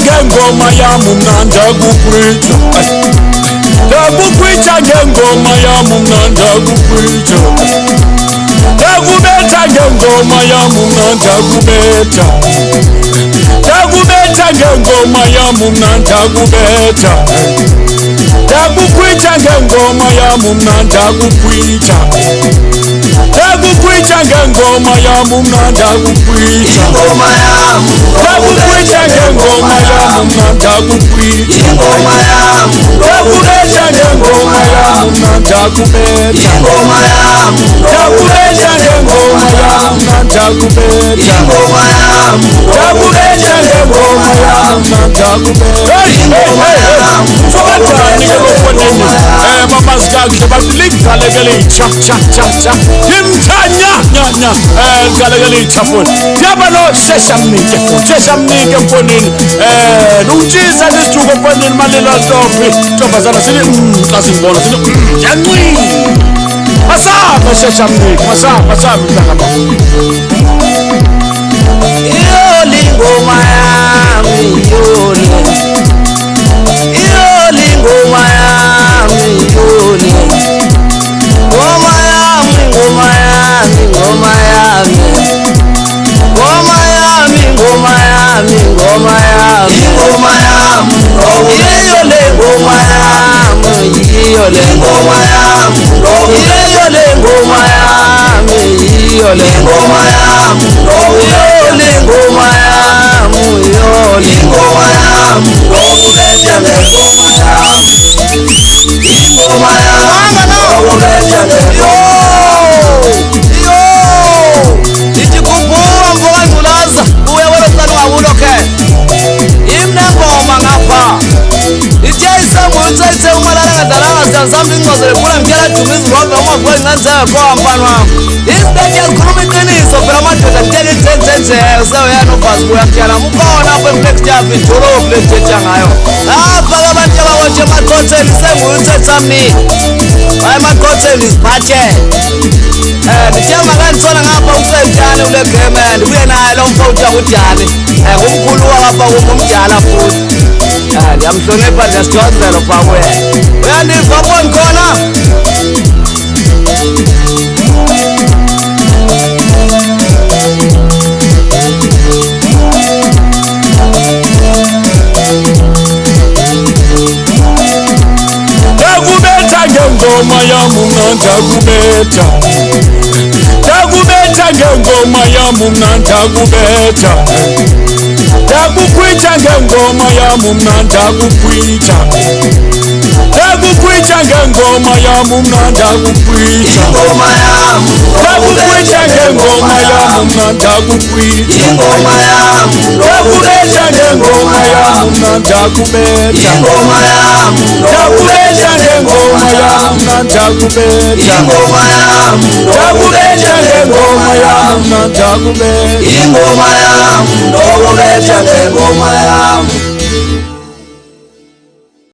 ngengoma yami mnandi akugwitsha ndakugwitsha ngengoma yami mnandi akugwitsha ndakubetha ngengoma yami mnandi akubetha ndakubetha ngengoma yami mnandi akubetha ndakugwitsha ngengoma yami mnandi akugwitsha ndakugwitsha ngengoma yami mnandi akugwitsha ingoma yami ndakugwitsha ngengoma yami mnandi akugwitsha ingoma yami ndakubetha ngengoma yami mnandi akubetha ingoma yami ndakubetha ngengoma yami mnandi akubetha ingoma yami ndakubetha ngengoma yami mnandi akubetha sobatani ke lofoneni mamasikakhe baligalekele cha cha cha cha imthanya nyanya ligalekele ichafoni yaba lo sheshamnike mfonini nungitshisa lesithuko mfonini malelo hlophe ntombazana sini kasingibona sini yanqi masapha sheshamnike masapha mntaka iyoli ingoma yami iyoli ingoma yami iyoli ngoma yami ngoma yami ngoma yami ngoma yami ngoma yami ngoma yami ingoma yami iyoli ngoma yami iyoli ngoma yami iyoli ngoma yami iyoli ngoma yami iyoli ngoma yami iyoli ngoma yami ngokubetha ngengoma yami ingoma yami ngokubetha ichikubhuwa mfoka ngulaza uya welosana ungabulokhe imnengoma ngapha itshayisengulutsethe umalala ngadalanga siyansamba ingcozele funa ngitshela dumisa ngombe umafika ngicaniseke kwa mfana wami isibeke yazikhuluma iqiniso phela amadoda kutela ithenzenjeko sewuyani ufazi buyakutyala mukhona apho emplexjafi idolophu lethetha ngayo lapha ke abantu abakotshe emaqotheni sengulutsethamnike hayi emaqotheni ziphathele ndithemba kanditsona ngapha usemdala ule game ndibuye naye lo mfo uthiwa uDani ngumkhulu walapha umdala futhi ndiyamhlonipha ndiyasithozela phaa kuye uyandiva apho ndikhona ndakubetha ngengoma yami mnandi akubetha ndakubetha ngengoma yami mnandi akubetha ndakugwitsha ngengoma yami mnandi akugwitsha ndakugwitsha ngengoma yami mnandi akugwitsha ingoma yami ndakugwitsha ngengoma yami mnandi akugwitsha ingoma yami ndakubetha ngengoma yami mnandi akubetha ingoma yami ndakubetha ngengoma yami mnandi akubetha ingoma yami ndakubetha ngengoma yami mnandi akubetha ingoma yami ngokubetha ngengoma yami